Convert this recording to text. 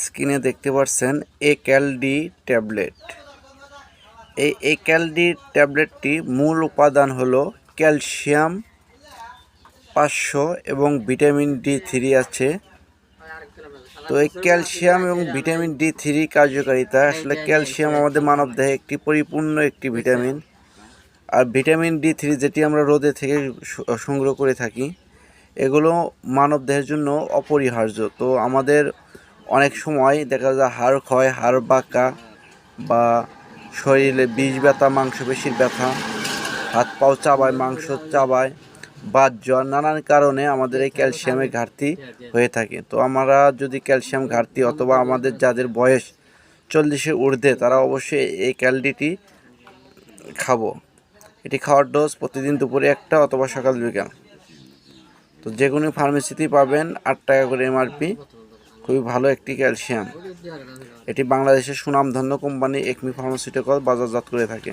স্ক্রিনে দেখতে পাচ্ছেন এক্যালডি ট্যাবলেট। এই এক্যালডি ট্যাবলেটটি মূল উপাদান হলো ক্যালসিয়াম 500 এবং ভিটামিন D3 আছে। তো এই ক্যালসিয়াম এবং ভিটামিন D3 কার্যকারিতা, আসলে ক্যালসিয়াম আমাদের মানবদেহে একটি পরিপূর্ণ একটি ভিটামিন, আর ভিটামিন D3 যেটি আমরা রোদে থেকে সংগ্রহ করে থাকি, এগুলো মানবদেহের জন্য অপরিহার্য। তো আমাদের অনেক সময় দেখা যায় হাড় ক্ষয়, হাড় বাঁকা, বা শরীরে বিষ ব্যথা, মাংসপেশির ব্যথা, হাত পাও চাবায়, মাংস চাবায়, বাত জ্বর, নানান কারণে আমাদের এই ক্যালসিয়ামের ঘাটতি হয়ে থাকে। তো আমরা যদি ক্যালসিয়াম ঘাটতি অথবা আমাদের যাদের বয়স 40-এর ঊর্ধ্বে, তারা অবশ্যই এই ক্যালডিটি খাবো। এটি খাওয়ার ডোজ প্রতিদিন দুপুরে 1টা অথবা সকাল বিকাল। তো যে কোনো ফার্মেসিতেই পাবেন, 8 টাকা করে MRP। খুবই ভালো একটি ক্যালসিয়াম। এটি বাংলাদেশের সুনামধন্য কোম্পানি একমি ফার্মাসিউটিক্যাল বাজারজাত করে থাকে।